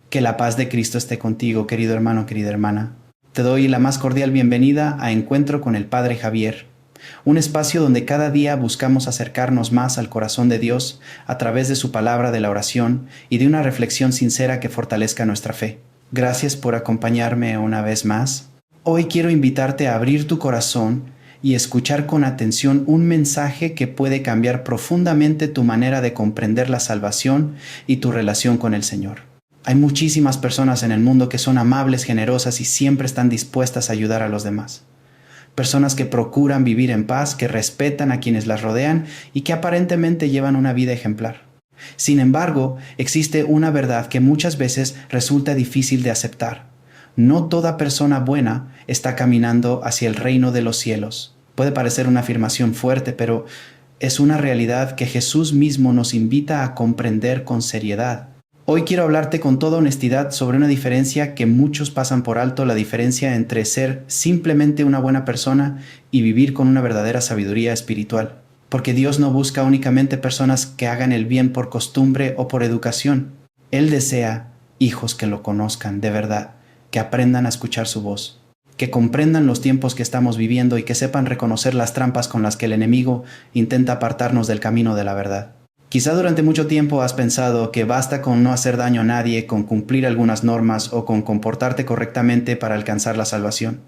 Que la paz de Cristo esté contigo, querido hermano, querida hermana. Te doy la más cordial bienvenida a Encuentro con el Padre Javier, un espacio donde cada día buscamos acercarnos más al corazón de Dios a través de su palabra, de la oración y de una reflexión sincera que fortalezca nuestra fe. Gracias por acompañarme una vez más. Hoy quiero invitarte a abrir tu corazón y escuchar con atención un mensaje que puede cambiar profundamente tu manera de comprender la salvación y tu relación con el Señor. Hay muchísimas personas en el mundo que son amables, generosas y siempre están dispuestas a ayudar a los demás. Personas que procuran vivir en paz, que respetan a quienes las rodean y que aparentemente llevan una vida ejemplar. Sin embargo, existe una verdad que muchas veces resulta difícil de aceptar. No toda persona buena está caminando hacia el reino de los cielos. Puede parecer una afirmación fuerte, pero es una realidad que Jesús mismo nos invita a comprender con seriedad. Hoy quiero hablarte con toda honestidad sobre una diferencia que muchos pasan por alto, la diferencia entre ser simplemente una buena persona y vivir con una verdadera sabiduría espiritual. Porque Dios no busca únicamente personas que hagan el bien por costumbre o por educación. Él desea hijos que lo conozcan de verdad, que aprendan a escuchar su voz, que comprendan los tiempos que estamos viviendo y que sepan reconocer las trampas con las que el enemigo intenta apartarnos del camino de la verdad. Quizá durante mucho tiempo has pensado que basta con no hacer daño a nadie, con cumplir algunas normas o con comportarte correctamente para alcanzar la salvación.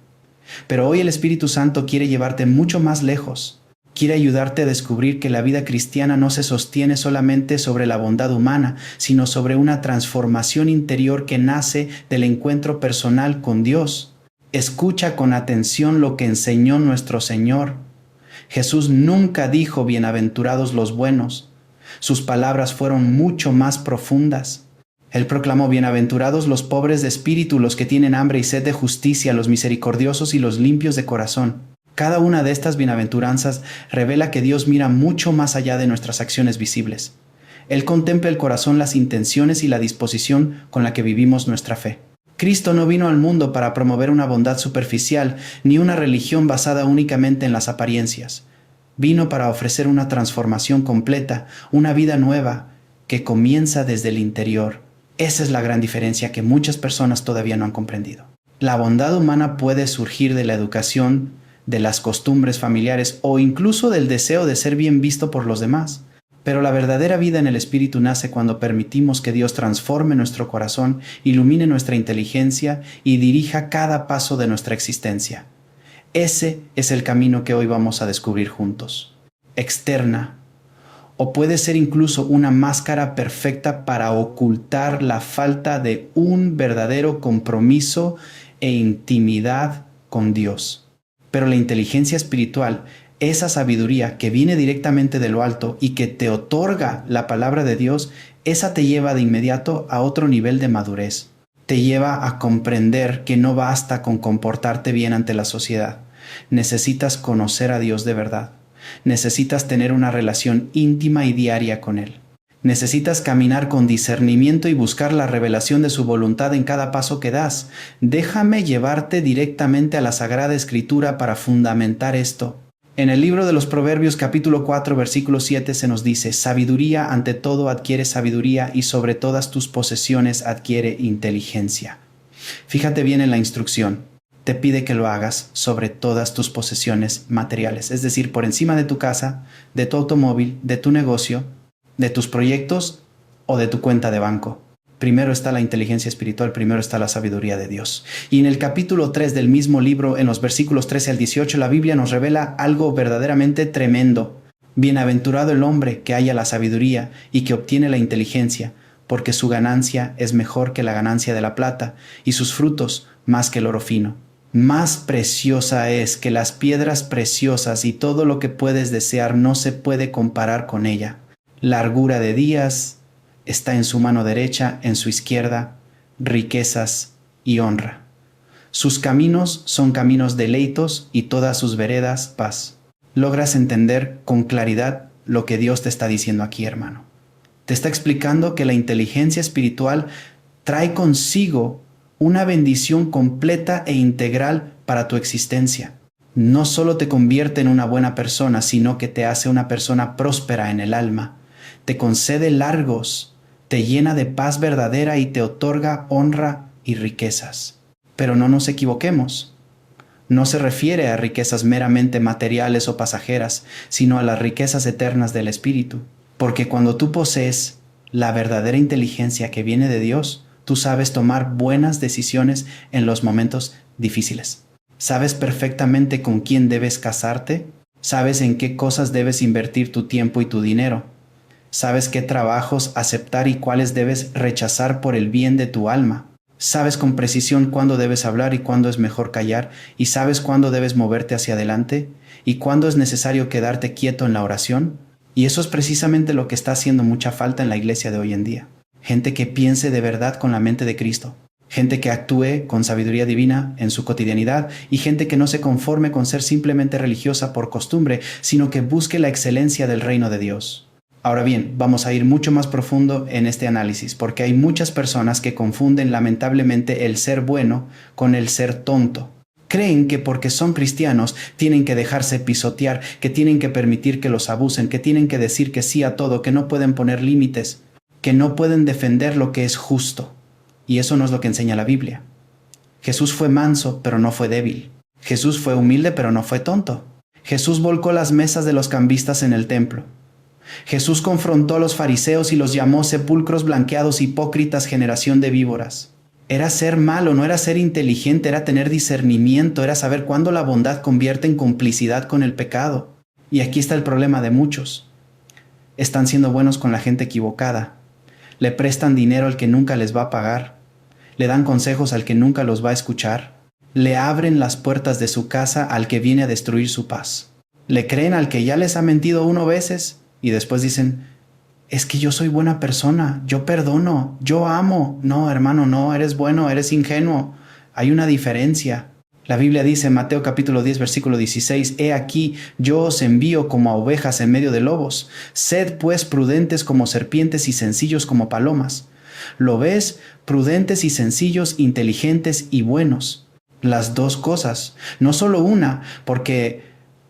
Pero hoy el Espíritu Santo quiere llevarte mucho más lejos. Quiere ayudarte a descubrir que la vida cristiana no se sostiene solamente sobre la bondad humana, sino sobre una transformación interior que nace del encuentro personal con Dios. Escucha con atención lo que enseñó nuestro Señor. Jesús nunca dijo bienaventurados los buenos. Sus palabras fueron mucho más profundas. Él proclamó bienaventurados los pobres de espíritu, los que tienen hambre y sed de justicia, los misericordiosos y los limpios de corazón. Cada una de estas bienaventuranzas revela que Dios mira mucho más allá de nuestras acciones visibles. Él contempla el corazón, las intenciones y la disposición con la que vivimos nuestra fe. Cristo no vino al mundo para promover una bondad superficial, ni una religión basada únicamente en las apariencias. Vino para ofrecer una transformación completa, una vida nueva que comienza desde el interior. Esa es la gran diferencia que muchas personas todavía no han comprendido. La bondad humana puede surgir de la educación, de las costumbres familiares o incluso del deseo de ser bien visto por los demás. Pero la verdadera vida en el Espíritu nace cuando permitimos que Dios transforme nuestro corazón, ilumine nuestra inteligencia y dirija cada paso de nuestra existencia. Ese es el camino que hoy vamos a descubrir juntos. Externa, o puede ser incluso una máscara perfecta para ocultar la falta de un verdadero compromiso e intimidad con Dios. Pero la inteligencia espiritual, esa sabiduría que viene directamente de lo alto y que te otorga la palabra de Dios, esa te lleva de inmediato a otro nivel de madurez. Te lleva a comprender que no basta con comportarte bien ante la sociedad. Necesitas conocer a Dios de verdad. Necesitas tener una relación íntima y diaria con Él. Necesitas caminar con discernimiento y buscar la revelación de su voluntad en cada paso que das. Déjame llevarte directamente a la Sagrada Escritura para fundamentar esto. En el libro de los Proverbios capítulo 4 versículo 7 se nos dice: sabiduría ante todo adquiere sabiduría y sobre todas tus posesiones adquiere inteligencia. Fíjate bien en la instrucción. Te pide que lo hagas sobre todas tus posesiones materiales, es decir, por encima de tu casa, de tu automóvil, de tu negocio, de tus proyectos o de tu cuenta de banco. Primero está la inteligencia espiritual, primero está la sabiduría de Dios. Y en el capítulo 3 del mismo libro, en los versículos 13 al 18, la Biblia nos revela algo verdaderamente tremendo. Bienaventurado el hombre que haya la sabiduría y que obtiene la inteligencia, porque su ganancia es mejor que la ganancia de la plata, y sus frutos más que el oro fino. Más preciosa es que las piedras preciosas, y todo lo que puedes desear no se puede comparar con ella. Largura de días está en su mano derecha, en su izquierda, riquezas y honra. Sus caminos son caminos deleitos y todas sus veredas paz. ¿Logras entender con claridad lo que Dios te está diciendo aquí, hermano? Te está explicando que la inteligencia espiritual trae consigo una bendición completa e integral para tu existencia. No solo te convierte en una buena persona, sino que te hace una persona próspera en el alma. Te concede largos, te llena de paz verdadera y te otorga honra y riquezas. Pero no nos equivoquemos. No se refiere a riquezas meramente materiales o pasajeras, sino a las riquezas eternas del Espíritu. Porque cuando tú posees la verdadera inteligencia que viene de Dios, tú sabes tomar buenas decisiones en los momentos difíciles. ¿Sabes perfectamente con quién debes casarte? ¿Sabes en qué cosas debes invertir tu tiempo y tu dinero? ¿Sabes qué trabajos aceptar y cuáles debes rechazar por el bien de tu alma? ¿Sabes con precisión cuándo debes hablar y cuándo es mejor callar? ¿Y sabes cuándo debes moverte hacia adelante? ¿Y cuándo es necesario quedarte quieto en la oración? Y eso es precisamente lo que está haciendo mucha falta en la iglesia de hoy en día. Gente que piense de verdad con la mente de Cristo. Gente que actúe con sabiduría divina en su cotidianidad y gente que no se conforme con ser simplemente religiosa por costumbre, sino que busque la excelencia del reino de Dios. Ahora bien, vamos a ir mucho más profundo en este análisis, porque hay muchas personas que confunden lamentablemente el ser bueno con el ser tonto. Creen que porque son cristianos tienen que dejarse pisotear, que tienen que permitir que los abusen, que tienen que decir que sí a todo, que no pueden poner límites, que no pueden defender lo que es justo. Y eso no es lo que enseña la Biblia. Jesús fue manso, pero no fue débil. Jesús fue humilde, pero no fue tonto. Jesús volcó las mesas de los cambistas en el templo. Jesús confrontó a los fariseos y los llamó sepulcros blanqueados, hipócritas, generación de víboras. Era ser malo, no era ser inteligente, era tener discernimiento, era saber cuándo la bondad convierte en complicidad con el pecado. Y aquí está el problema de muchos. Están siendo buenos con la gente equivocada. Le prestan dinero al que nunca les va a pagar. Le dan consejos al que nunca los va a escuchar. Le abren las puertas de su casa al que viene a destruir su paz. Le creen al que ya les ha mentido 1 veces. Y después dicen, es que yo soy buena persona, yo perdono, yo amo. No, hermano, no, eres bueno, eres ingenuo. Hay una diferencia. La Biblia dice en Mateo capítulo 10, versículo 16, He aquí, yo os envío como a ovejas en medio de lobos. Sed pues prudentes como serpientes y sencillos como palomas. ¿Lo ves? Prudentes y sencillos, inteligentes y buenos. Las dos cosas, no solo una, porque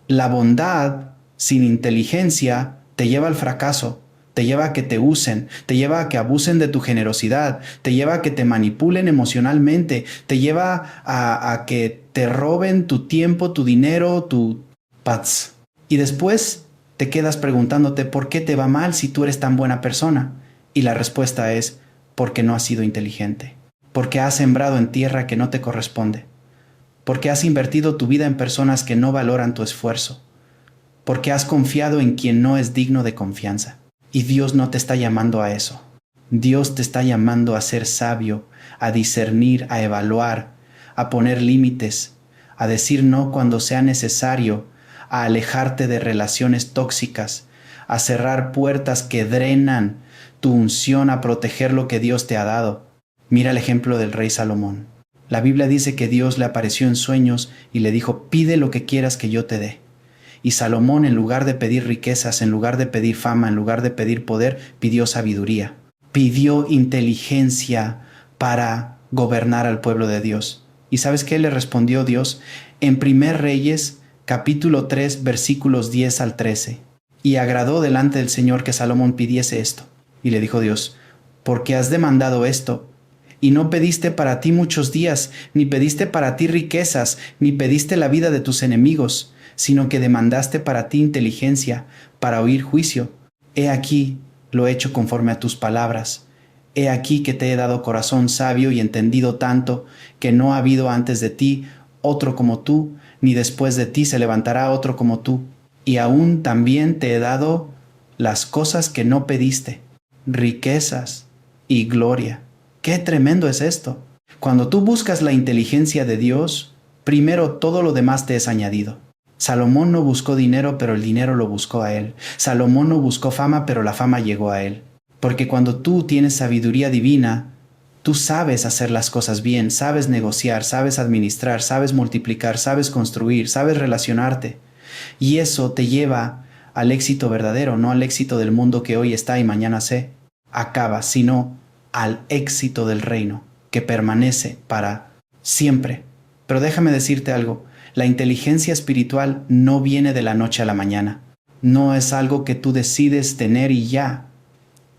la bondad sin inteligencia te lleva al fracaso, te lleva a que te usen, te lleva a que abusen de tu generosidad, te lleva a que te manipulen emocionalmente, te lleva a que te roben tu tiempo, tu dinero, tu paz. Y después te quedas preguntándote por qué te va mal si tú eres tan buena persona. Y la respuesta es porque no has sido inteligente, porque has sembrado en tierra que no te corresponde, porque has invertido tu vida en personas que no valoran tu esfuerzo, porque has confiado en quien no es digno de confianza. Y Dios no te está llamando a eso. Dios te está llamando a ser sabio, a discernir, a evaluar, a poner límites, a decir no cuando sea necesario, a alejarte de relaciones tóxicas, a cerrar puertas que drenan tu unción, a proteger lo que Dios te ha dado. Mira el ejemplo del rey Salomón. La Biblia dice que Dios le apareció en sueños y le dijo, pide lo que quieras que yo te dé. Y Salomón, en lugar de pedir riquezas, en lugar de pedir fama, en lugar de pedir poder, pidió sabiduría. Pidió inteligencia para gobernar al pueblo de Dios. ¿Y sabes qué le respondió Dios? En 1 Reyes, capítulo 3, versículos 10 al 13. Y agradó delante del Señor que Salomón pidiese esto. Y le dijo Dios, ¿por qué has demandado esto? Y no pediste para ti muchos días, ni pediste para ti riquezas, ni pediste la vida de tus enemigos, sino que demandaste para ti inteligencia, para oír juicio. He aquí, lo he hecho conforme a tus palabras. He aquí que te he dado corazón sabio y entendido tanto, que no ha habido antes de ti otro como tú, ni después de ti se levantará otro como tú. Y aún también te he dado las cosas que no pediste, riquezas y gloria. ¡Qué tremendo es esto! Cuando tú buscas la inteligencia de Dios, primero todo lo demás te es añadido. Salomón no buscó dinero, pero el dinero lo buscó a él. Salomón no buscó fama, pero la fama llegó a él. Porque cuando tú tienes sabiduría divina, tú sabes hacer las cosas bien, sabes negociar, sabes administrar, sabes multiplicar, sabes construir, sabes relacionarte. Y eso te lleva al éxito verdadero, no al éxito del mundo que hoy está y mañana se acaba, sino al éxito del reino, que permanece para siempre. Pero déjame decirte algo. La inteligencia espiritual no viene de la noche a la mañana. No es algo que tú decides tener y ya.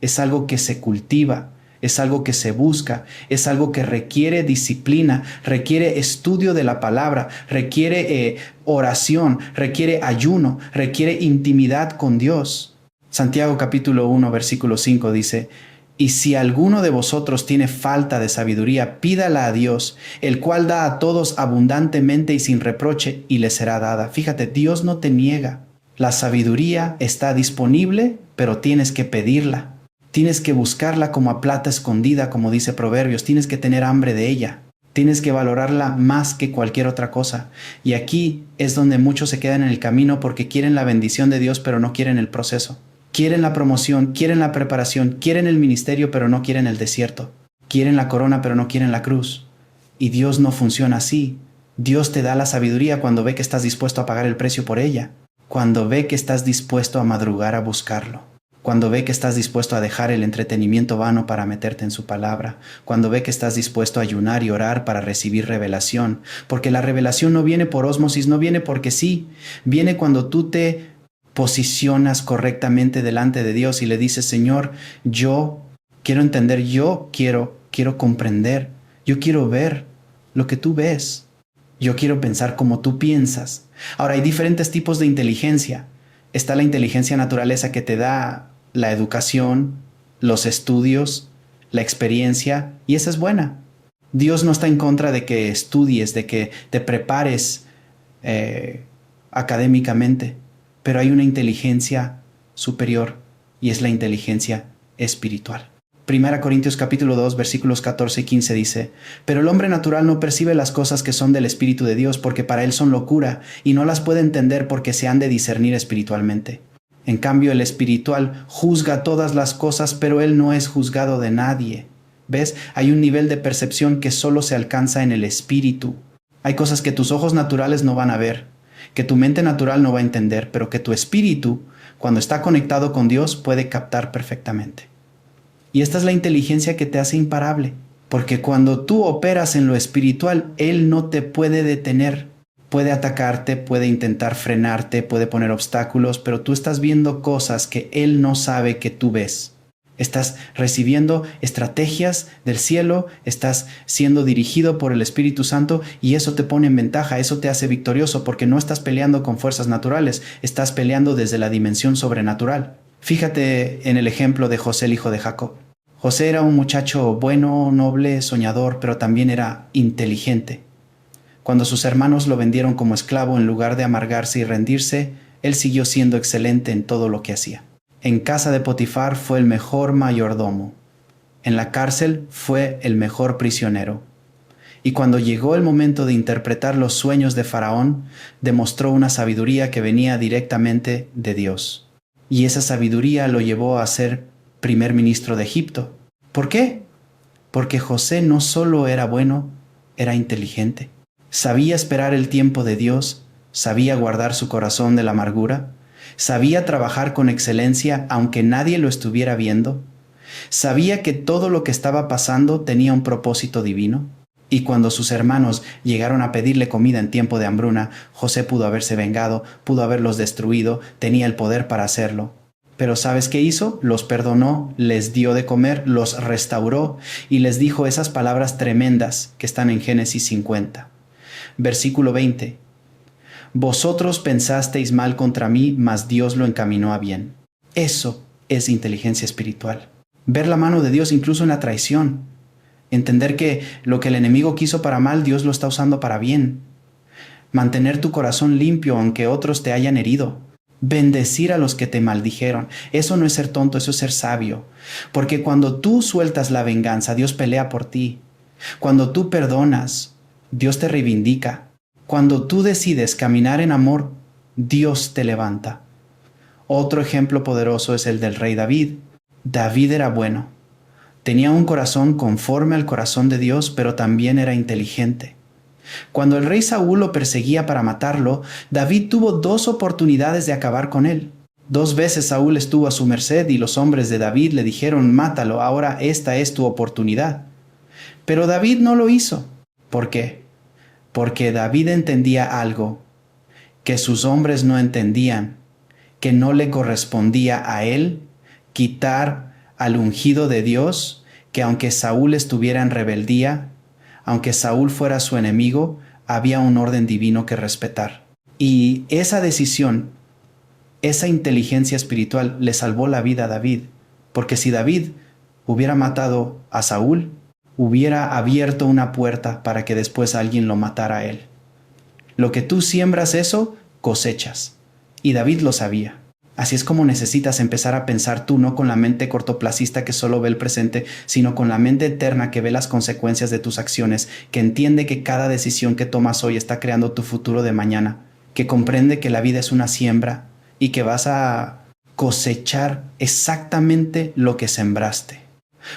es algo que se cultiva, es algo que se busca, es algo que requiere disciplina, requiere estudio de la palabra, requiere oración, requiere ayuno, requiere intimidad con Dios. Santiago capítulo 1, versículo 5 dice: y si alguno de vosotros tiene falta de sabiduría, pídala a Dios, el cual da a todos abundantemente y sin reproche, y le será dada. Fíjate, Dios no te niega. La sabiduría está disponible, pero tienes que pedirla. Tienes que buscarla como a plata escondida, como dice Proverbios. Tienes que tener hambre de ella. Tienes que valorarla más que cualquier otra cosa. Y aquí es donde muchos se quedan en el camino porque quieren la bendición de Dios, pero no quieren el proceso. Quieren la promoción, quieren la preparación, quieren el ministerio, pero no quieren el desierto. Quieren la corona, pero no quieren la cruz. Y Dios no funciona así. Dios te da la sabiduría cuando ve que estás dispuesto a pagar el precio por ella. Cuando ve que estás dispuesto a madrugar a buscarlo. Cuando ve que estás dispuesto a dejar el entretenimiento vano para meterte en su palabra. Cuando ve que estás dispuesto a ayunar y orar para recibir revelación. Porque la revelación no viene por ósmosis, no viene porque sí. Viene cuando tú te posicionas correctamente delante de Dios y le dices: Señor, yo quiero entender, yo quiero comprender, yo quiero ver lo que tú ves, yo quiero pensar como tú piensas. Ahora, hay diferentes tipos de inteligencia. Está la inteligencia naturaleza que te da la educación, los estudios, la experiencia, y esa es buena. Dios no está en contra de que estudies, de que te prepares académicamente. Pero hay una inteligencia superior y es la inteligencia espiritual. 1 Corintios capítulo 2 versículos 14 y 15 dice: pero el hombre natural no percibe las cosas que son del Espíritu de Dios, porque para él son locura, y no las puede entender porque se han de discernir espiritualmente. En cambio, el espiritual juzga todas las cosas, pero él no es juzgado de nadie. ¿Ves? Hay un nivel de percepción que solo se alcanza en el espíritu. Hay cosas que tus ojos naturales no van a ver, que tu mente natural no va a entender, pero que tu espíritu, cuando está conectado con Dios, puede captar perfectamente. Y esta es la inteligencia que te hace imparable, porque cuando tú operas en lo espiritual, Él no te puede detener. Puede atacarte, puede intentar frenarte, puede poner obstáculos, pero tú estás viendo cosas que Él no sabe que tú ves. Estás recibiendo estrategias del cielo, estás siendo dirigido por el Espíritu Santo y eso te pone en ventaja, eso te hace victorioso porque no estás peleando con fuerzas naturales, estás peleando desde la dimensión sobrenatural. Fíjate en el ejemplo de José, el hijo de Jacob. José era un muchacho bueno, noble, soñador, pero también era inteligente. Cuando sus hermanos lo vendieron como esclavo, en lugar de amargarse y rendirse, él siguió siendo excelente en todo lo que hacía. En casa de Potifar fue el mejor mayordomo. En la cárcel fue el mejor prisionero. Y cuando llegó el momento de interpretar los sueños de Faraón, demostró una sabiduría que venía directamente de Dios. Y esa sabiduría lo llevó a ser primer ministro de Egipto. ¿Por qué? Porque José no solo era bueno, era inteligente. Sabía esperar el tiempo de Dios, sabía guardar su corazón de la amargura, sabía trabajar con excelencia aunque nadie lo estuviera viendo, sabía que todo lo que estaba pasando tenía un propósito divino, y cuando sus hermanos llegaron a pedirle comida en tiempo de hambruna, José pudo haberse vengado, pudo haberlos destruido, tenía el poder para hacerlo. Pero ¿sabes qué hizo? Los perdonó, les dio de comer, los restauró y les dijo esas palabras tremendas que están en Génesis 50. Versículo 20. Vosotros pensasteis mal contra mí, mas Dios lo encaminó a bien. Eso es inteligencia espiritual. Ver la mano de Dios incluso en la traición. Entender que lo que el enemigo quiso para mal, Dios lo está usando para bien. Mantener tu corazón limpio aunque otros te hayan herido. Bendecir a los que te maldijeron. Eso no es ser tonto, eso es ser sabio. Porque cuando tú sueltas la venganza, Dios pelea por ti. Cuando tú perdonas, Dios te reivindica. Cuando tú decides caminar en amor, Dios te levanta. Otro ejemplo poderoso es el del rey David. David era bueno. Tenía un corazón conforme al corazón de Dios, pero también era inteligente. Cuando el rey Saúl lo perseguía para matarlo, David tuvo 2 oportunidades de acabar con él. 2 veces Saúl estuvo a su merced y los hombres de David le dijeron: mátalo, ahora esta es tu oportunidad. Pero David no lo hizo. ¿Por qué? Porque David entendía algo que sus hombres no entendían, que no le correspondía a él quitar al ungido de Dios, que aunque Saúl estuviera en rebeldía, aunque Saúl fuera su enemigo, había un orden divino que respetar. Y esa decisión, esa inteligencia espiritual le salvó la vida a David, porque si David hubiera matado a Saúl, hubiera abierto una puerta para que después alguien lo matara a él. Lo que tú siembras, eso cosechas. Y David lo sabía. Así es como necesitas empezar a pensar tú, no con la mente cortoplacista que solo ve el presente, sino con la mente eterna que ve las consecuencias de tus acciones, que entiende que cada decisión que tomas hoy está creando tu futuro de mañana, que comprende que la vida es una siembra y que vas a cosechar exactamente lo que sembraste.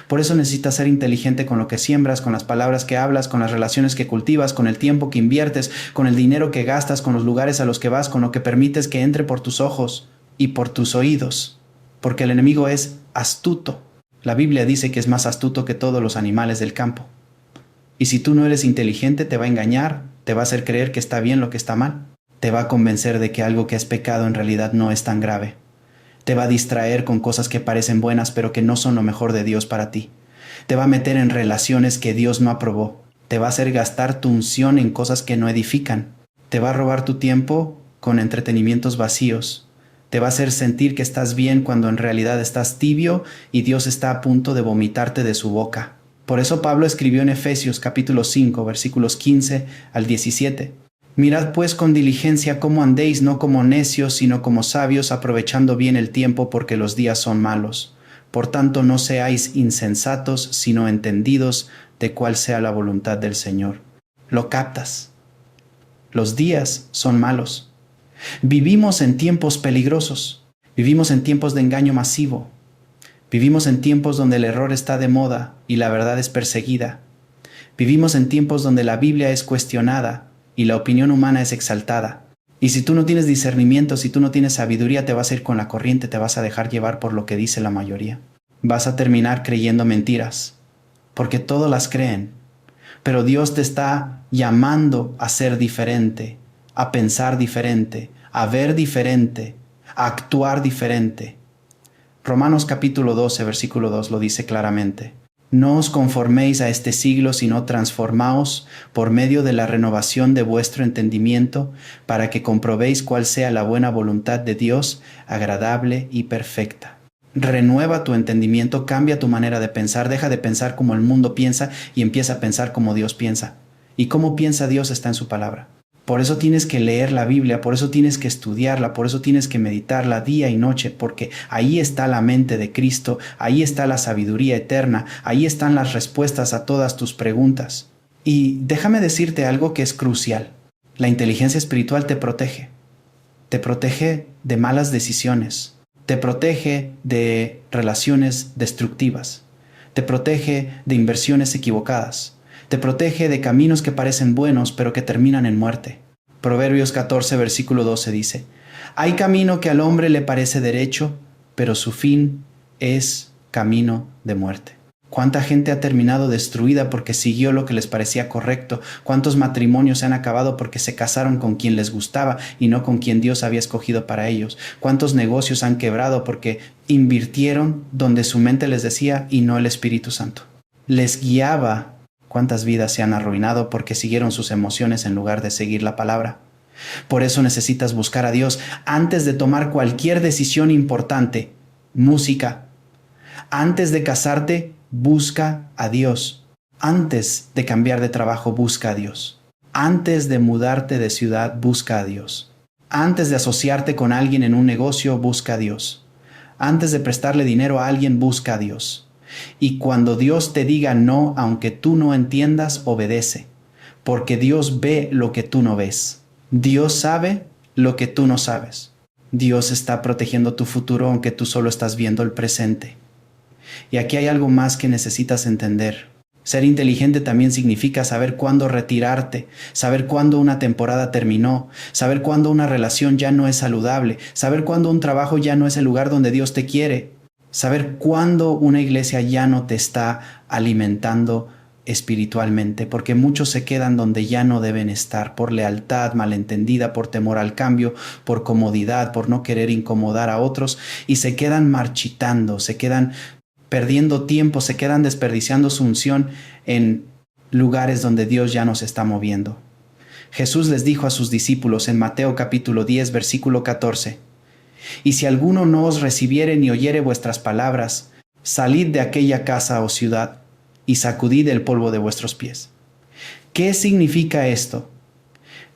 Por eso necesitas ser inteligente con lo que siembras, con las palabras que hablas, con las relaciones que cultivas, con el tiempo que inviertes, con el dinero que gastas, con los lugares a los que vas, con lo que permites que entre por tus ojos y por tus oídos, porque el enemigo es astuto. La Biblia dice que es más astuto que todos los animales del campo. Y si tú no eres inteligente, te va a engañar, te va a hacer creer que está bien lo que está mal, te va a convencer de que algo que es pecado en realidad no es tan grave. Te va a distraer con cosas que parecen buenas pero que no son lo mejor de Dios para ti. Te va a meter en relaciones que Dios no aprobó. Te va a hacer gastar tu unción en cosas que no edifican. Te va a robar tu tiempo con entretenimientos vacíos. Te va a hacer sentir que estás bien cuando en realidad estás tibio y Dios está a punto de vomitarte de su boca. Por eso Pablo escribió en Efesios capítulo 5, versículos 15 al 17. Mirad pues con diligencia cómo andéis, no como necios, sino como sabios, aprovechando bien el tiempo, porque los días son malos. Por tanto, no seáis insensatos, sino entendidos de cuál sea la voluntad del Señor. ¿Lo captas? Los días son malos. Vivimos en tiempos peligrosos. Vivimos en tiempos de engaño masivo. Vivimos en tiempos donde el error está de moda y la verdad es perseguida. Vivimos en tiempos donde la Biblia es cuestionada y la opinión humana es exaltada. Y si tú no tienes discernimiento, si tú no tienes sabiduría, te vas a ir con la corriente, te vas a dejar llevar por lo que dice la mayoría. Vas a terminar creyendo mentiras, porque todos las creen. Pero Dios te está llamando a ser diferente, a pensar diferente, a ver diferente, a actuar diferente. Romanos capítulo 12, versículo 2 lo dice claramente. No os conforméis a este siglo, sino transformaos por medio de la renovación de vuestro entendimiento, para que comprobéis cuál sea la buena voluntad de Dios, agradable y perfecta. Renueva tu entendimiento, cambia tu manera de pensar, deja de pensar como el mundo piensa y empieza a pensar como Dios piensa. Y cómo piensa Dios está en su palabra. Por eso tienes que leer la Biblia, por eso tienes que estudiarla, por eso tienes que meditarla día y noche, porque ahí está la mente de Cristo, ahí está la sabiduría eterna, ahí están las respuestas a todas tus preguntas. Y déjame decirte algo que es crucial. La inteligencia espiritual te protege de malas decisiones, te protege de relaciones destructivas, te protege de inversiones equivocadas, te protege de caminos que parecen buenos pero que terminan en muerte. Proverbios 14, versículo 12 dice: hay camino que al hombre le parece derecho, pero su fin es camino de muerte. ¿Cuánta gente ha terminado destruida porque siguió lo que les parecía correcto? ¿Cuántos matrimonios se han acabado porque se casaron con quien les gustaba y no con quien Dios había escogido para ellos? ¿Cuántos negocios han quebrado porque invirtieron donde su mente les decía y no el Espíritu Santo les guiaba? ¿Cuántas vidas se han arruinado porque siguieron sus emociones en lugar de seguir la palabra? Por eso necesitas buscar a Dios antes de tomar cualquier decisión importante. Música. Antes de casarte, busca a Dios. Antes de cambiar de trabajo, busca a Dios. Antes de mudarte de ciudad, busca a Dios. Antes de asociarte con alguien en un negocio, busca a Dios. Antes de prestarle dinero a alguien, busca a Dios. Y cuando Dios te diga no, aunque tú no entiendas, obedece, porque Dios ve lo que tú no ves. Dios sabe lo que tú no sabes. Dios está protegiendo tu futuro aunque tú solo estás viendo el presente. Y aquí hay algo más que necesitas entender. Ser inteligente también significa saber cuándo retirarte, saber cuándo una temporada terminó, saber cuándo una relación ya no es saludable, saber cuándo un trabajo ya no es el lugar donde Dios te quiere. Saber cuándo una iglesia ya no te está alimentando espiritualmente, porque muchos se quedan donde ya no deben estar, por lealtad malentendida, por temor al cambio, por comodidad, por no querer incomodar a otros, y se quedan marchitando, se quedan perdiendo tiempo, se quedan desperdiciando su unción en lugares donde Dios ya nos está moviendo. Jesús les dijo a sus discípulos en Mateo capítulo 10, versículo 14, «Y si alguno no os recibiere ni oyere vuestras palabras, salid de aquella casa o ciudad y sacudid el polvo de vuestros pies». ¿Qué significa esto?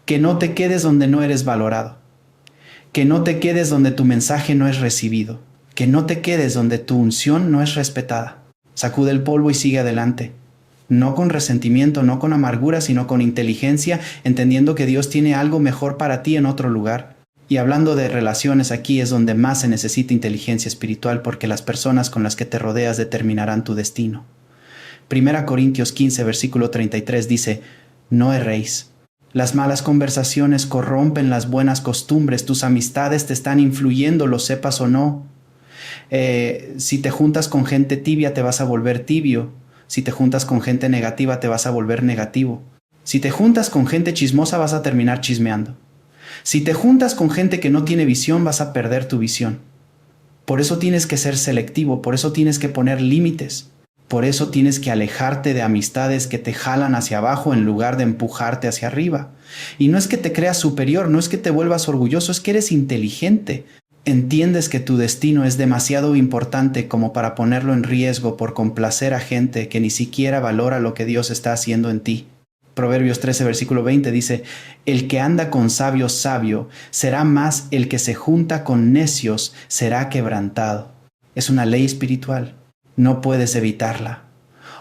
Que no te quedes donde no eres valorado, que no te quedes donde tu mensaje no es recibido, que no te quedes donde tu unción no es respetada. Sacude el polvo y sigue adelante. No con resentimiento, no con amargura, sino con inteligencia, entendiendo que Dios tiene algo mejor para ti en otro lugar. Y hablando de relaciones, aquí es donde más se necesita inteligencia espiritual, porque las personas con las que te rodeas determinarán tu destino. 1 Corintios 15, versículo 33 dice, «No erréis. Las malas conversaciones corrompen las buenas costumbres, tus amistades te están influyendo, lo sepas o no. Si te juntas con gente tibia, te vas a volver tibio. Si te juntas con gente negativa, te vas a volver negativo. Si te juntas con gente chismosa, vas a terminar chismeando. Si te juntas con gente que no tiene visión, vas a perder tu visión. Por eso tienes que ser selectivo, por eso tienes que poner límites. Por eso tienes que alejarte de amistades que te jalan hacia abajo en lugar de empujarte hacia arriba. Y no es que te creas superior, no es que te vuelvas orgulloso, es que eres inteligente. Entiendes que tu destino es demasiado importante como para ponerlo en riesgo por complacer a gente que ni siquiera valora lo que Dios está haciendo en ti. Proverbios 13, versículo 20 dice, «El que anda con sabios sabio, será más el que se junta con necios, será quebrantado». Es una ley espiritual. No puedes evitarla.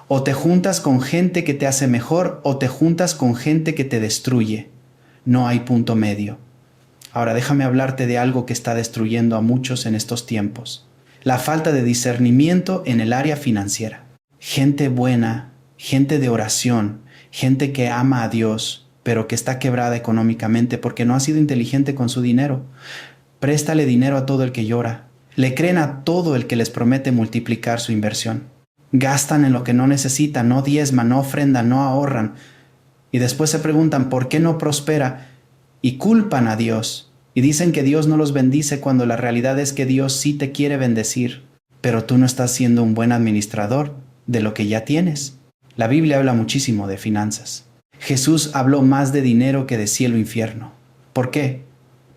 O te juntas con gente que te hace mejor o te juntas con gente que te destruye. No hay punto medio. Ahora déjame hablarte de algo que está destruyendo a muchos en estos tiempos. La falta de discernimiento en el área financiera. Gente buena, gente de oración, gente que ama a Dios, pero que está quebrada económicamente porque no ha sido inteligente con su dinero. Préstale dinero a todo el que llora. Le creen a todo el que les promete multiplicar su inversión. Gastan en lo que no necesitan, no diezman, no ofrendan, no ahorran. Y después se preguntan por qué no prospera y culpan a Dios. Y dicen que Dios no los bendice cuando la realidad es que Dios sí te quiere bendecir. Pero tú no estás siendo un buen administrador de lo que ya tienes. La Biblia habla muchísimo de finanzas. Jesús habló más de dinero que de cielo e infierno. ¿Por qué?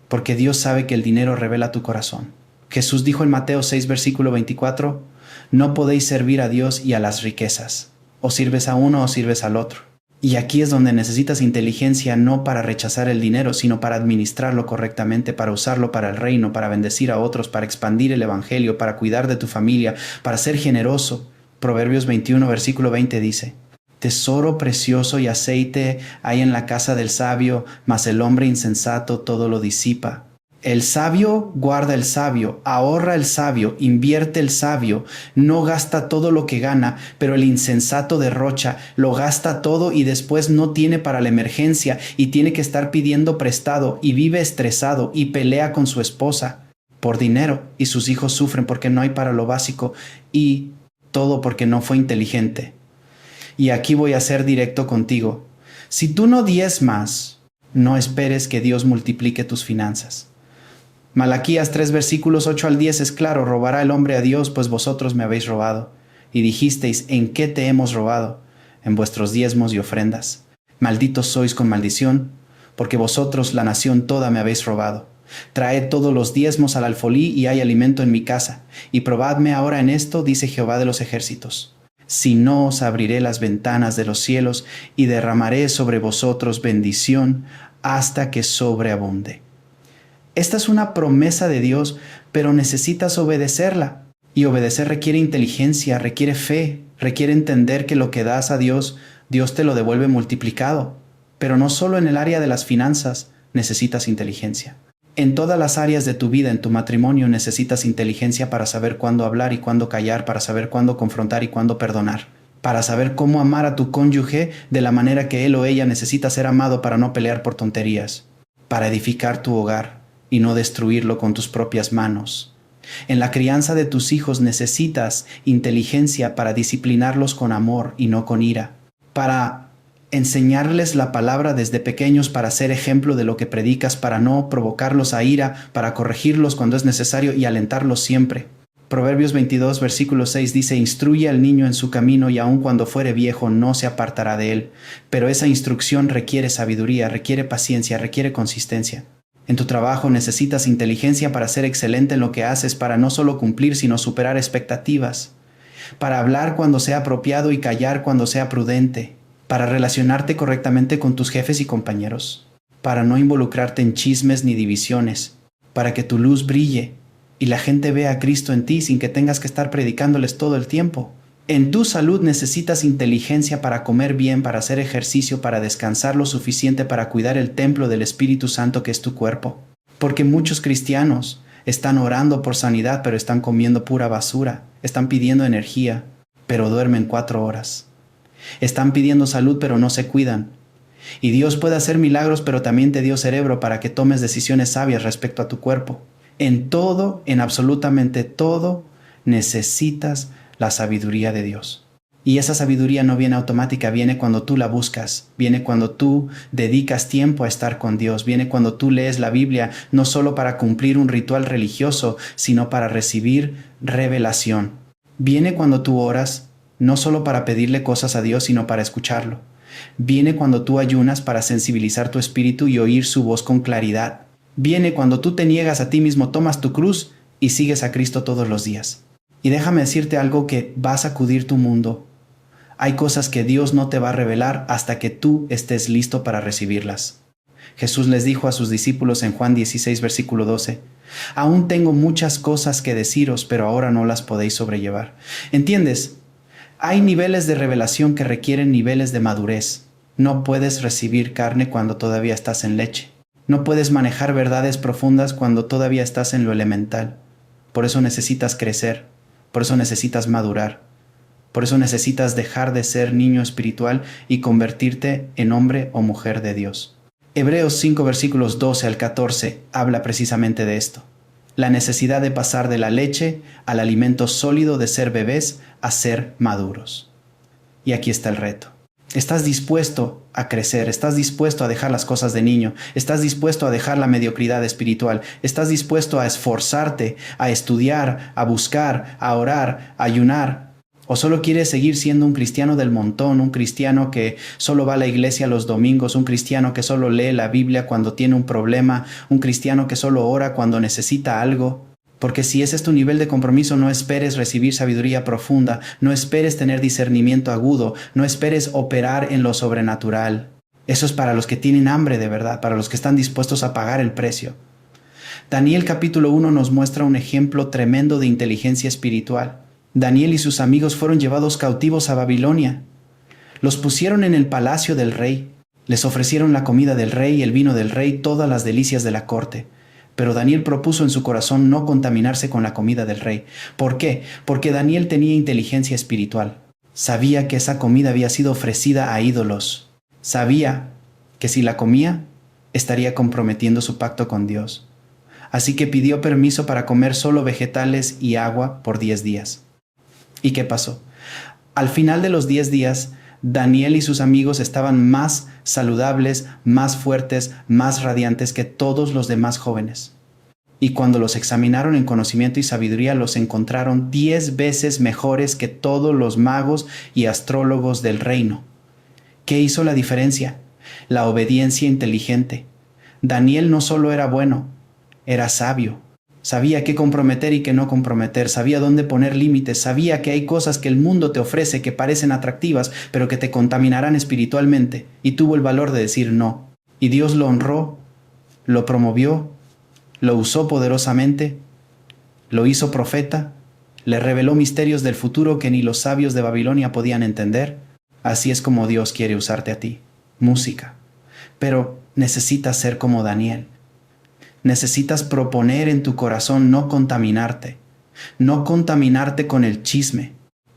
Porque Dios sabe que el dinero revela tu corazón. Jesús dijo en Mateo 6, versículo 24, «No podéis servir a Dios y a las riquezas. O sirves a uno o sirves al otro». Y aquí es donde necesitas inteligencia no para rechazar el dinero, sino para administrarlo correctamente, para usarlo para el reino, para bendecir a otros, para expandir el evangelio, para cuidar de tu familia, para ser generoso. Proverbios 21, versículo 20 dice, «Tesoro precioso y aceite hay en la casa del sabio, mas el hombre insensato todo lo disipa». El sabio guarda el sabio, ahorra el sabio, invierte el sabio, no gasta todo lo que gana, pero el insensato derrocha, lo gasta todo y después no tiene para la emergencia y tiene que estar pidiendo prestado y vive estresado y pelea con su esposa por dinero y sus hijos sufren porque no hay para lo básico y todo porque no fue inteligente. Y aquí voy a ser directo contigo. Si tú no diezmas, no esperes que Dios multiplique tus finanzas. Malaquías 3 versículos 8 al 10 es claro, robará el hombre a Dios, pues vosotros me habéis robado. Y dijisteis, ¿en qué te hemos robado? En vuestros diezmos y ofrendas. Malditos sois con maldición, porque vosotros, la nación toda, me habéis robado. Traed todos los diezmos al alfolí y hay alimento en mi casa. Y probadme ahora en esto, dice Jehová de los ejércitos. Si no os abriré las ventanas de los cielos y derramaré sobre vosotros bendición hasta que sobreabunde. Esta es una promesa de Dios, pero necesitas obedecerla. Y obedecer requiere inteligencia, requiere fe, requiere entender que lo que das a Dios, Dios te lo devuelve multiplicado. Pero no solo en el área de las finanzas necesitas inteligencia. En todas las áreas de tu vida, en tu matrimonio, necesitas inteligencia para saber cuándo hablar y cuándo callar, para saber cuándo confrontar y cuándo perdonar. Para saber cómo amar a tu cónyuge de la manera que él o ella necesita ser amado para no pelear por tonterías. Para edificar tu hogar y no destruirlo con tus propias manos. En la crianza de tus hijos necesitas inteligencia para disciplinarlos con amor y no con ira. Para enseñarles la palabra desde pequeños para ser ejemplo de lo que predicas, para no provocarlos a ira, para corregirlos cuando es necesario y alentarlos siempre. Proverbios 22, versículo 6 dice: instruye al niño en su camino y aun cuando fuere viejo no se apartará de él. Pero esa instrucción requiere sabiduría, requiere paciencia, requiere consistencia. En tu trabajo necesitas inteligencia para ser excelente en lo que haces, para no solo cumplir, sino superar expectativas. Para hablar cuando sea apropiado y callar cuando sea prudente. Para relacionarte correctamente con tus jefes y compañeros. Para no involucrarte en chismes ni divisiones. Para que tu luz brille y la gente vea a Cristo en ti sin que tengas que estar predicándoles todo el tiempo. En tu salud necesitas inteligencia para comer bien, para hacer ejercicio, para descansar lo suficiente para cuidar el templo del Espíritu Santo que es tu cuerpo. Porque muchos cristianos están orando por sanidad, pero están comiendo pura basura. Están pidiendo energía, pero duermen 4 horas. Están pidiendo salud, pero no se cuidan. Y Dios puede hacer milagros, pero también te dio cerebro para que tomes decisiones sabias respecto a tu cuerpo. En todo, en absolutamente todo, necesitas la sabiduría de Dios. Y esa sabiduría no viene automática, viene cuando tú la buscas, viene cuando tú dedicas tiempo a estar con Dios, viene cuando tú lees la Biblia, no solo para cumplir un ritual religioso, sino para recibir revelación. Viene cuando tú oras, no solo para pedirle cosas a Dios, sino para escucharlo. Viene cuando tú ayunas para sensibilizar tu espíritu y oír su voz con claridad. Viene cuando tú te niegas a ti mismo, tomas tu cruz y sigues a Cristo todos los días. Y déjame decirte algo que va a sacudir tu mundo. Hay cosas que Dios no te va a revelar hasta que tú estés listo para recibirlas. Jesús les dijo a sus discípulos en Juan 16, versículo 12, aún tengo muchas cosas que deciros, pero ahora no las podéis sobrellevar. ¿Entiendes? Hay niveles de revelación que requieren niveles de madurez. No puedes recibir carne cuando todavía estás en leche. No puedes manejar verdades profundas cuando todavía estás en lo elemental. Por eso necesitas crecer. Por eso necesitas madurar. Por eso necesitas dejar de ser niño espiritual y convertirte en hombre o mujer de Dios. Hebreos 5 versículos 12 al 14 habla precisamente de esto. La necesidad de pasar de la leche al alimento sólido, de ser bebés a ser maduros. Y aquí está el reto. ¿Estás dispuesto a crecer? ¿Estás dispuesto a dejar las cosas de niño? ¿Estás dispuesto a dejar la mediocridad espiritual? ¿Estás dispuesto a esforzarte, a estudiar, a buscar, a orar, a ayunar? ¿O solo quieres seguir siendo un cristiano del montón, un cristiano que solo va a la iglesia los domingos, un cristiano que solo lee la Biblia cuando tiene un problema, un cristiano que solo ora cuando necesita algo? Porque si ese es tu nivel de compromiso, no esperes recibir sabiduría profunda, no esperes tener discernimiento agudo, no esperes operar en lo sobrenatural. Eso es para los que tienen hambre de verdad, para los que están dispuestos a pagar el precio. Daniel capítulo 1 nos muestra un ejemplo tremendo de inteligencia espiritual. Daniel y sus amigos fueron llevados cautivos a Babilonia. Los pusieron en el palacio del rey. Les ofrecieron la comida del rey, el vino del rey, todas las delicias de la corte. Pero Daniel propuso en su corazón no contaminarse con la comida del rey. ¿Por qué? Porque Daniel tenía inteligencia espiritual. Sabía que esa comida había sido ofrecida a ídolos. Sabía que si la comía, estaría comprometiendo su pacto con Dios. Así que pidió permiso para comer solo vegetales y agua por 10 días. ¿Y qué pasó? Al final de los 10 días, Daniel y sus amigos estaban más saludables, más fuertes, más radiantes que todos los demás jóvenes. Y cuando los examinaron en conocimiento y sabiduría, los encontraron 10 veces mejores que todos los magos y astrólogos del reino. ¿Qué hizo la diferencia? La obediencia inteligente. Daniel no solo era bueno, era sabio. Sabía qué comprometer y qué no comprometer, sabía dónde poner límites, sabía que hay cosas que el mundo te ofrece que parecen atractivas, pero que te contaminarán espiritualmente, y tuvo el valor de decir no. Y Dios lo honró, lo promovió, lo usó poderosamente, lo hizo profeta, le reveló misterios del futuro que ni los sabios de Babilonia podían entender. Así es como Dios quiere usarte a ti. Música. Pero necesitas ser como Daniel. Necesitas proponer en tu corazón no contaminarte con el chisme,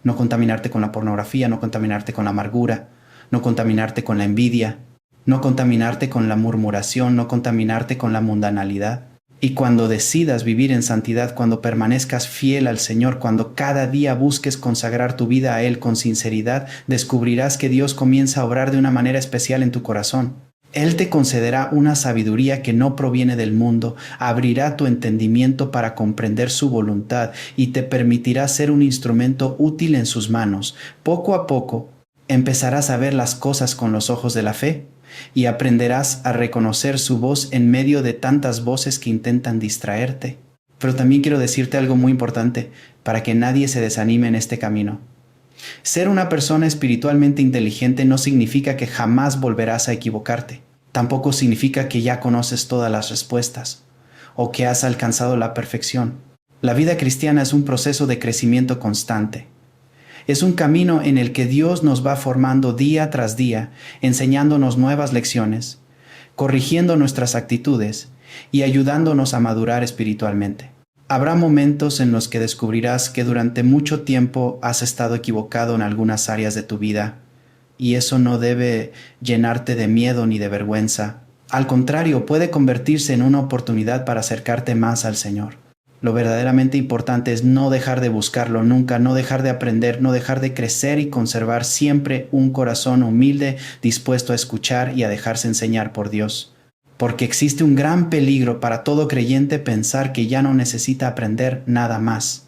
no contaminarte con la pornografía, no contaminarte con la amargura, no contaminarte con la envidia, no contaminarte con la murmuración, no contaminarte con la mundanalidad. Y cuando decidas vivir en santidad, cuando permanezcas fiel al Señor, cuando cada día busques consagrar tu vida a Él con sinceridad, descubrirás que Dios comienza a obrar de una manera especial en tu corazón. Él te concederá una sabiduría que no proviene del mundo, abrirá tu entendimiento para comprender su voluntad y te permitirá ser un instrumento útil en sus manos. Poco a poco, empezarás a ver las cosas con los ojos de la fe y aprenderás a reconocer su voz en medio de tantas voces que intentan distraerte. Pero también quiero decirte algo muy importante para que nadie se desanime en este camino. Ser una persona espiritualmente inteligente no significa que jamás volverás a equivocarte. Tampoco significa que ya conoces todas las respuestas o que has alcanzado la perfección. La vida cristiana es un proceso de crecimiento constante. Es un camino en el que Dios nos va formando día tras día, enseñándonos nuevas lecciones, corrigiendo nuestras actitudes y ayudándonos a madurar espiritualmente. Habrá momentos en los que descubrirás que durante mucho tiempo has estado equivocado en algunas áreas de tu vida, y eso no debe llenarte de miedo ni de vergüenza. Al contrario, puede convertirse en una oportunidad para acercarte más al Señor. Lo verdaderamente importante es no dejar de buscarlo nunca, no dejar de aprender, no dejar de crecer y conservar siempre un corazón humilde, dispuesto a escuchar y a dejarse enseñar por Dios. Porque existe un gran peligro para todo creyente pensar que ya no necesita aprender nada más.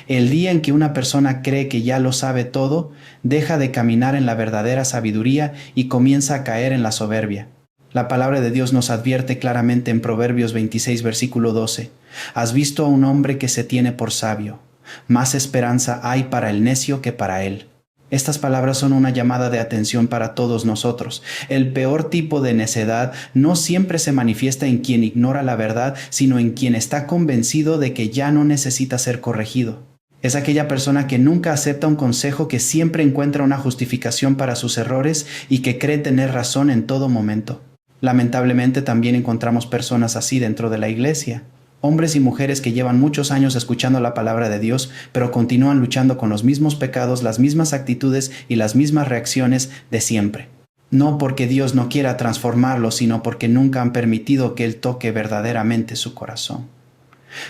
El día en que una persona cree que ya lo sabe todo, deja de caminar en la verdadera sabiduría y comienza a caer en la soberbia. La palabra de Dios nos advierte claramente en Proverbios 26, versículo 12. Has visto a un hombre que se tiene por sabio. Más esperanza hay para el necio que para él. Estas palabras son una llamada de atención para todos nosotros. El peor tipo de necedad no siempre se manifiesta en quien ignora la verdad, sino en quien está convencido de que ya no necesita ser corregido. Es aquella persona que nunca acepta un consejo, que siempre encuentra una justificación para sus errores y que cree tener razón en todo momento. Lamentablemente también encontramos personas así dentro de la iglesia. Hombres y mujeres que llevan muchos años escuchando la palabra de Dios, pero continúan luchando con los mismos pecados, las mismas actitudes y las mismas reacciones de siempre. No porque Dios no quiera transformarlos, sino porque nunca han permitido que Él toque verdaderamente su corazón.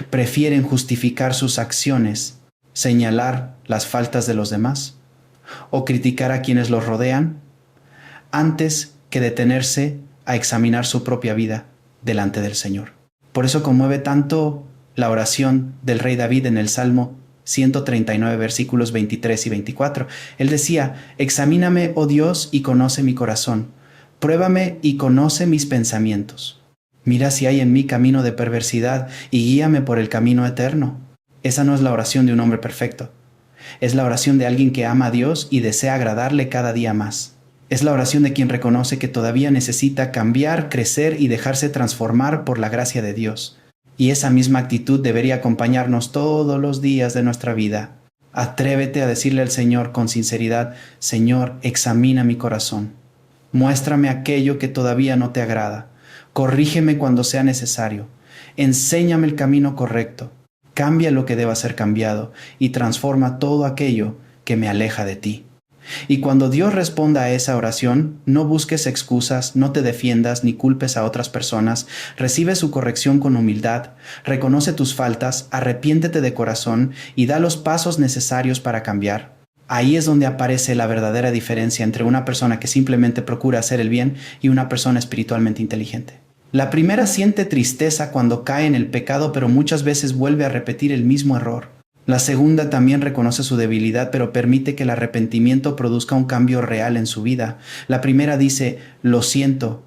Prefieren justificar sus acciones, señalar las faltas de los demás o criticar a quienes los rodean, antes que detenerse a examinar su propia vida delante del Señor. Por eso conmueve tanto la oración del rey David en el Salmo 139, versículos 23 y 24. Él decía: examíname, oh Dios, y conoce mi corazón. Pruébame y conoce mis pensamientos. Mira si hay en mí camino de perversidad y guíame por el camino eterno. Esa no es la oración de un hombre perfecto. Es la oración de alguien que ama a Dios y desea agradarle cada día más. Es la oración de quien reconoce que todavía necesita cambiar, crecer y dejarse transformar por la gracia de Dios. Y esa misma actitud debería acompañarnos todos los días de nuestra vida. Atrévete a decirle al Señor con sinceridad: Señor, examina mi corazón. Muéstrame aquello que todavía no te agrada. Corrígeme cuando sea necesario. Enséñame el camino correcto. Cambia lo que deba ser cambiado y transforma todo aquello que me aleja de ti. Y cuando Dios responda a esa oración, no busques excusas, no te defiendas ni culpes a otras personas. Recibe su corrección con humildad, reconoce tus faltas, arrepiéntete de corazón y da los pasos necesarios para cambiar. Ahí es donde aparece la verdadera diferencia entre una persona que simplemente procura hacer el bien y una persona espiritualmente inteligente. La primera siente tristeza cuando cae en el pecado, pero muchas veces vuelve a repetir el mismo error. La segunda también reconoce su debilidad, pero permite que el arrepentimiento produzca un cambio real en su vida. La primera dice: lo siento.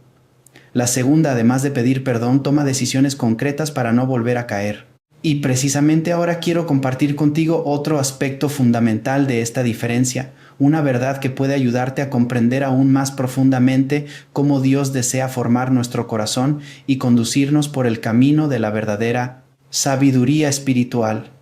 La segunda, además de pedir perdón, toma decisiones concretas para no volver a caer. Y precisamente ahora quiero compartir contigo otro aspecto fundamental de esta diferencia, una verdad que puede ayudarte a comprender aún más profundamente cómo Dios desea formar nuestro corazón y conducirnos por el camino de la verdadera sabiduría espiritual.